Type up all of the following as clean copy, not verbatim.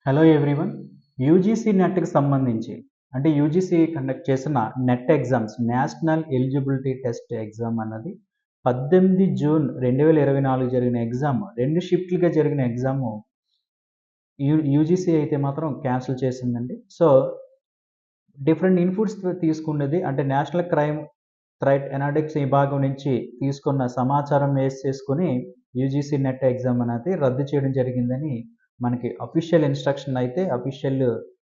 Hello everyone. UGC నెట్‌కి సంబంధించి అంటే UGC conduct చేసిన net exams national eligibility test exam అన్నది 18 జూన్ 2024 జరిగిన ఎగ్జామ్ 2 షిఫ్ట్‌లుగా జరిగిన ఎగ్జాము యూజీసీ అయితే మాత్రం క్యాన్సిల్ చేసిందండి. సో, డిఫరెంట్ ఇన్‌పుట్స్ తీసుకున్నది అంటే నేషనల్ క్రైమ్ థ్రెట్ ఎనాలిటిక్స్ విభాగం నుంచి తీసుకున్న సమాచారం బేస్ చేసుకొని యూజీసీ నెట్ ఎగ్జామ్ అనేది రద్దు చేయడం జరిగిందని మనకి అఫీషియల్ ఇన్స్ట్రక్షన్ అయితే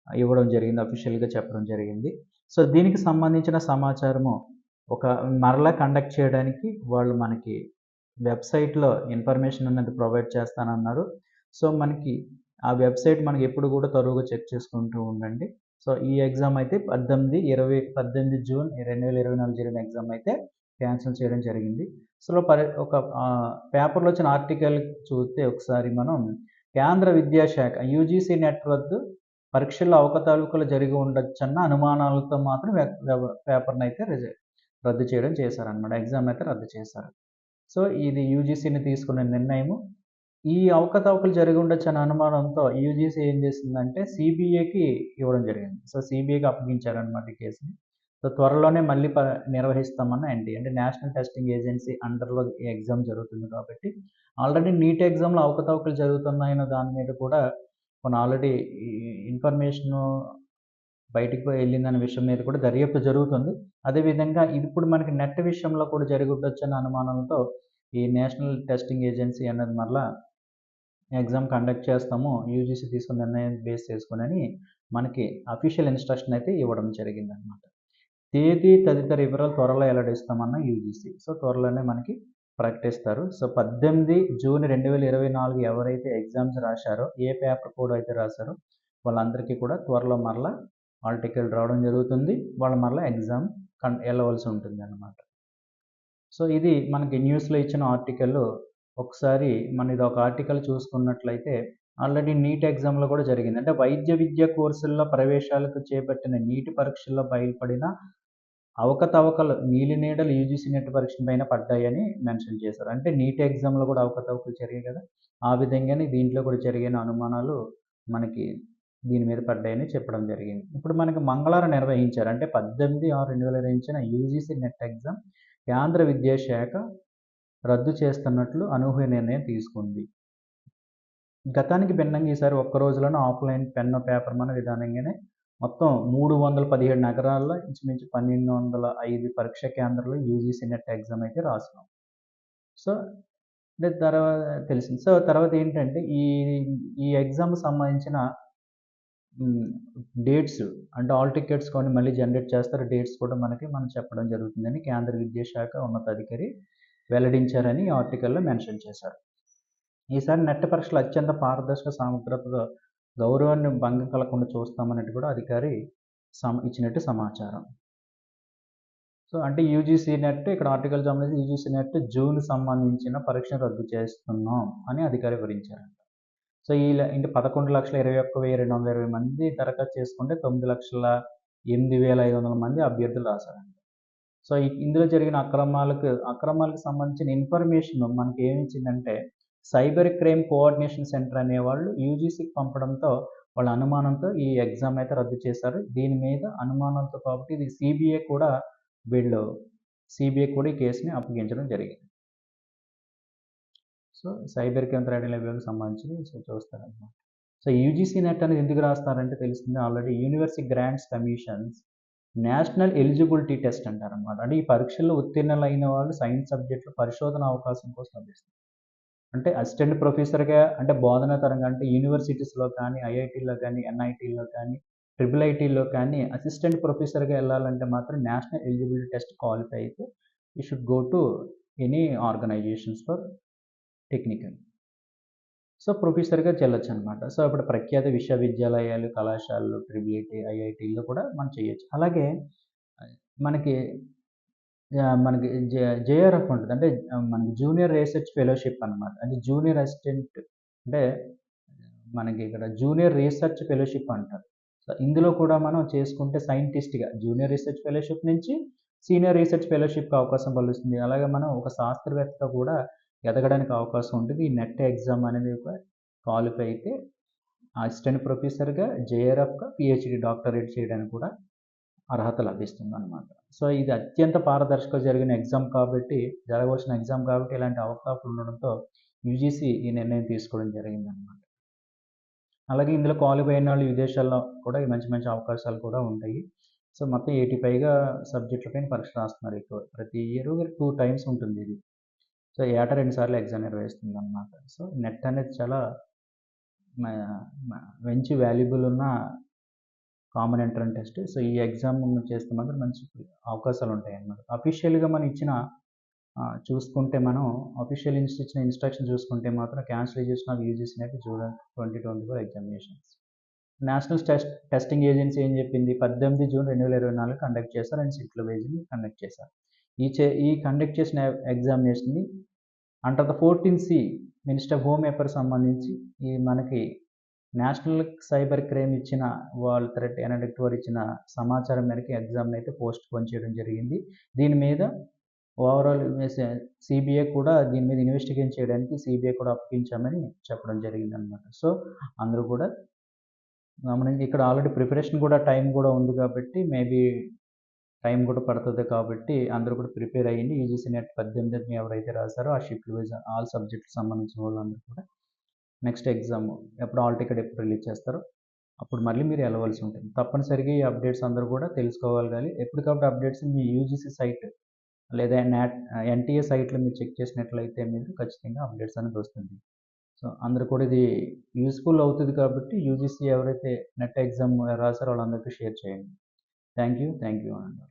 ఇవ్వడం జరిగింది. అఫీషియల్‌గా చెప్పడం జరిగింది. సో, దీనికి సంబంధించిన సమాచారము మరలా కండక్ట్ చేయడానికి వాళ్ళు మనకి వెబ్‌సైట్‌లో ఇన్ఫర్మేషన్ అనేది ప్రొవైడ్ చేస్తానన్నారు. సో, మనకి ఆ వెబ్‌సైట్ మనకి ఎప్పుడు కూడా తరోగా చెక్ చేసుకుంటూ ఉండండి. సో, ఈ ఎగ్జామ్ అయితే 18 జూన్ 2024 జరిగిన ఎగ్జామ్ అయితే క్యాన్సిల్ చేయడం జరిగింది. సో, పేపర్‌లో వచ్చిన ఆర్టికల్ చూస్తే ఒకసారి మనం కేంద్ర విద్యాశాఖ యూజీసీ నెట్ రద్దు పరీక్షల్లో అవకతవకలు జరిగి ఉండొచ్చన్న అనుమానాలతో మాత్రం పేపర్‌నైతే రద్దు చేయడం చేశారనమాట. ఎగ్జామ్ అయితే రద్దు చేశారు. సో, ఇది యూజీసీని తీసుకున్న నిర్ణయము. ఈ అవకతవకలు జరిగి ఉండొచ్చన్న అనుమానంతో యూజీసీ ఏం చేసిందంటే సీబీఐకి ఇవ్వడం జరిగింది. సో, సీబీఐకి అప్పగించారనమాట ఈ కేసుని. సో, త్వరలోనే మళ్ళీ నిర్వహిస్తామన్న ఎన్‌టీఏ అంటే నేషనల్ టెస్టింగ్ ఏజెన్సీ అండర్‌లో ఈ ఎగ్జామ్ జరుగుతుంది కాబట్టి ఆల్రెడీ నీట్ ఎగ్జామ్‌లో అవకతవకలు జరుగుతున్నాయన్న దాని మీద కూడా ఆల్రెడీ ఈ ఇన్ఫర్మేషను బయటికి వెళ్ళిందనే విషయం మీద కూడా దర్యాప్తు జరుగుతుంది. అదేవిధంగా ఇది ఇప్పుడు మనకి నెట్ విషయంలో కూడా జరిగి ఉండొచ్చన్న అనుమానంతో ఈ నేషనల్ టెస్టింగ్ ఏజెన్సీ అన్నది మరలా ఎగ్జామ్ కండక్ట్ చేస్తాము. యూజీసీ తీసుకున్న నిర్ణయం బేస్ చేసుకొనని మనకి అఫీషియల్ ఇన్స్ట్రక్షన్ అయితే ఇవ్వడం జరిగిందనమాట. తేదీ తదితర వివరాలు త్వరలో వెల్లడిస్తామన్న యూజీసీ. సో, త్వరలోనే మనకి ప్రకటిస్తారు. సో, 18 జూన్ 2024 ఎవరైతే ఎగ్జామ్స్ రాశారో, ఏ పేపర్ కోడ్ అయితే రాశారో వాళ్ళందరికీ కూడా త్వరలో మరలా హాల్ టికెట్ రావడం జరుగుతుంది. వాళ్ళు మరలా ఎగ్జామ్ వెళ్ళవలసి ఉంటుందన్నమాట. సో, ఇది మనకి న్యూస్‌లో ఇచ్చిన ఆర్టికల్. ఒకసారి మనం ఇదొక ఆర్టికల్ చూసుకున్నట్లయితే ఆల్రెడీ నీట్ ఎగ్జామ్‌లో కూడా జరిగింది. అంటే వైద్య విద్యా కోర్సుల్లో ప్రవేశాలకు చేపట్టిన నీట్ పరీక్షల్లో బయలుపడిన అవకతవకలు నీలినీడలు యూజీసీ నెట్ పరీక్ష పైన పడ్డాయని మెన్షన్ చేశారు. అంటే నీట్ ఎగ్జామ్‌లో కూడా అవకతవకలు జరిగాయి కదా! ఆ విధంగానే దీంట్లో కూడా జరిగిన అనుమానాలు మనకి దీని మీద పడ్డాయని చెప్పడం జరిగింది. ఇప్పుడు మనకి మంగళవారం నిర్వహించారు. అంటే 18/6/2020 నిర్వహించిన యూజీసీ నెట్ ఎగ్జామ్ కేంద్ర విద్యాశాఖ రద్దు చేస్తున్నట్లు అనూహ్య నిర్ణయం తీసుకుంది. గతానికి భిన్నంగా ఈసారి ఒక్క రోజులోనే ఆఫ్‌లైన్ పెన్, పేపర్ మన విధానంగానే మొత్తం 317 నగరాల్లో ఇంచుమించు 1205 పరీక్షా కేంద్రాల్లో యూజీసీ నెట్ ఎగ్జామ్ అయితే రాసాం. సో, అంటే తెలిసింది. సో, తర్వాత ఏంటంటే ఈ ఎగ్జామ్‌కి సంబంధించిన డేట్స్ అంటే హాల్ టికెట్స్ కొన్ని మళ్ళీ జనరేట్ చేస్తారు. డేట్స్ కూడా మనం చెప్పడం జరుగుతుందని కేంద్ర విద్యాశాఖ ఉన్నతాధికారి వెల్లడించారని ఈ ఆర్టికల్‌లో మెన్షన్ చేశారు. ఈసారి నెట్ పరీక్షలు అత్యంత పారదర్శక సమగ్రతతో గౌరవాన్ని భంగం కలగకుండా చూస్తామన్నట్టు కూడా అధికారి ఇచ్చినట్టు సమాచారం. సో, అంటే యూజీసీ నెట్ ఇక్కడ ఆర్టికల్ సంబంధించి యూజీసీ నెట్ జూన్ సంబంధించిన పరీక్షను రద్దు చేస్తున్నాం అని అధికారి వివరించారంట. సో, అంటే 11,21,220 మంది దరఖాస్తు చేసుకుంటే 9,08,500 మంది అభ్యర్థులు రాశారంట. సో, ఇందులో జరిగిన అక్రమాలకు సంబంధించిన ఇన్ఫర్మేషన్ మనకి ఏమిచ్చిందంటే సైబర్ క్రైమ్ కోఆర్డినేషన్ సెంటర్ అనేవాళ్ళు యూజీసీకి పంపడంతో వాళ్ళ అనుమానంతో ఈ ఎగ్జామ్ అయితే రద్దు చేశారు. దీని మీద అనుమానంతో కాబట్టి ఇది సీబీఐ కూడా ఈ కేసుని అప్పగించడం జరిగింది. సో, సైబర్ క్రైమ్ థ్రెట్ విభాగానికి సంబంధించి చూస్తారనమాట. సో, యూజీసీ నెట్ అనేది ఎందుకు రాస్తారంటే తెలిసింది already university grants commissions national eligibility test అంటారనమాట. అంటే ఈ పరీక్షల్లో ఉత్తీర్ణులైన వాళ్ళు సైన్స్ సబ్జెక్ట్‌లో పరిశోధన అవకాశం కోసం లభిస్తుంది. అంటే అసిస్టెంట్ ప్రొఫెసర్‌గా అంటే బోధనా తరంగా అంటే యూనివర్సిటీస్‌లో కానీ, ఐఐటీలో కానీ, ఎన్ఐటీలో కానీ, ట్రిపుల్ ఐటీలో కానీ అసిస్టెంట్ ప్రొఫెసర్‌గా వెళ్ళాలంటే మాత్రం నేషనల్ ఎలిజిబిలిటీ టెస్ట్ క్వాలిఫై అయితే you should go to any organisations for technical. So, ప్రొఫెసర్‌గా చెల్లొచ్చనమాట. సో, ఇప్పుడు ప్రఖ్యాత విశ్వవిద్యాలయాలు, కళాశాలలు, ట్రిపుల్ ఐటీ, ఐఐటీల్లో కూడా మనం చేయొచ్చు. అలాగే మనకి మనకి జేఆర్ఎఫ్ ఉంటది. అంటే మనకి జూనియర్ రీసెర్చ్ ఫెలోషిప్ అనమాట. అంటే జూనియర్ అసిస్టెంట్ అంటే మనకి ఇక్కడ జూనియర్ రీసెర్చ్ ఫెలోషిప్ అంటారు. సో, ఇందులో కూడా మనం చేసుకుంటే సైంటిస్ట్‌గా జూనియర్ రీసెర్చ్ ఫెలోషిప్ నుంచి సీనియర్ రీసెర్చ్ ఫెలోషిప్‌కి అవకాశం లభిస్తుంది. అలాగే మనం ఒక శాస్త్రవేత్తగా కూడా ఎదగడానికి అవకాశం ఉంటుంది. ఈ నెట్ ఎగ్జామ్ అనేది క్వాలిఫై అయితే అసిస్టెంట్ ప్రొఫెసర్‌గా, జేఆర్ఎఫ్‌గా, పీహెచ్‌డీ డాక్టరేట్ చేయడానికి కూడా అర్హత లభిస్తుందనమాట. సో, ఇది అత్యంత పారదర్శకంగా జరిగిన ఎగ్జామ్ కాబట్టి, జరగవలసిన ఎగ్జామ్ కాబట్టి ఇలాంటి అవకాశాలు ఉండడంతో యూజీసీ ఈ నిర్ణయం తీసుకోవడం జరిగిందనమాట. అలాగే ఇందులో క్వాలిఫై అయినోళ్ళు విదేశాల్లో కూడా మంచి మంచి అవకాశాలు కూడా ఉంటాయి. సో, మొత్తం 80 పైగా సబ్జెక్టుల పైన పరీక్ష రాస్తున్నారు ఎక్కువ. ప్రతి ఇయరు 2 టైమ్స్ ఉంటుందిది. సో, ఏటా 2 సార్లు ఎగ్జామ్ నిర్వహిస్తుందనమాట. సో, నెట్ అనేది చాలా మ మ మంచి వాల్యుబుల్ ఉన్న కామన్ ఎంట్రన్స్ టెస్ట్. సో, ఈ ఎగ్జామ్ చేస్తే మాత్రం మంచి అవకాశాలుంటాయన్నమాట. అఫీషియల్‌గా మనం ఇచ్చిన చూసుకుంటే మనం అఫీషియల్ ఇచ్చిన ఇన్‌స్ట్రక్షన్ చూసుకుంటే మాత్రం cancellation of UGC NET June 2024 examinations. National Testing Agency ఏం చెప్పింది? 18 జూన్ 2024 కండక్ట్ చేశారు అండ్ షిఫ్ట్‌ల వైస్‌గా కండక్ట్ చేశారు. ఈ కండక్ట్ చేసిన ఎగ్జామినేషన్‌ని అండర్ ద 14సి మినిస్టర్ ఆఫ్ హోమ్ అఫైర్స్ సంబంధించి ఈ మనకి నేషనల్ సైబర్ క్రైమ్ ఇచ్చిన వాళ్ళ థ్రెట్ ఎనడిక్ట్ వారు ఇచ్చిన సమాచారం మేరకు ఎగ్జామ్‌ని అయితే పోస్ట్‌పోన్ చేయడం జరిగింది. దీని మీద ఓవరాల్ సీబీఐ కూడా దీని మీద ఇన్వెస్టిగేట్ చేయడానికి సీబీఐ కూడా అప్పగించామని చెప్పడం జరిగిందనమాట. సో, అందరూ కూడా గమనించి ఇక్కడ ఆల్రెడీ ప్రిపరేషన్ కూడా టైం కూడా ఉంది కాబట్టి మేబీ టైం కూడా పడుతుంది కాబట్టి అందరూ కూడా ప్రిపేర్ అయ్యింది. యూజీసీ నెట్ 18 ఎవరైతే రాసారో ఆ షిఫ్ట్ వైజ్ ఆల్ సబ్జెక్ట్‌కి సంబంధించిన వాళ్ళందరూ కూడా నెక్స్ట్ ఎగ్జామ్ ఎప్పుడు హాల్ టికెట్ ఎప్పుడు రిలీజ్ చేస్తారో అప్పుడు మళ్ళీ మీరు వెళ్ళవలసి ఉంటుంది. తప్పనిసరిగా ఈ అప్డేట్స్ అందరూ కూడా తెలుసుకోగలగాలి. ఎప్పటికప్పుడు అప్డేట్స్ మీ యూజీసీ సైట్ లేదా ఎన్టీఏ సైట్‌లో మీరు చెక్ చేసినట్లయితే మీకు ఖచ్చితంగా అప్డేట్స్ అనేది వస్తుంది. సో, అందరూ కూడా ఇది యూజ్‌ఫుల్ అవుతది కాబట్టి యూజీసీ ఎవరైతే నెట్ ఎగ్జామ్ రాసారో వాళ్ళందరికీ షేర్ చేయండి. Thank you. థ్యాంక్ యూ అండి.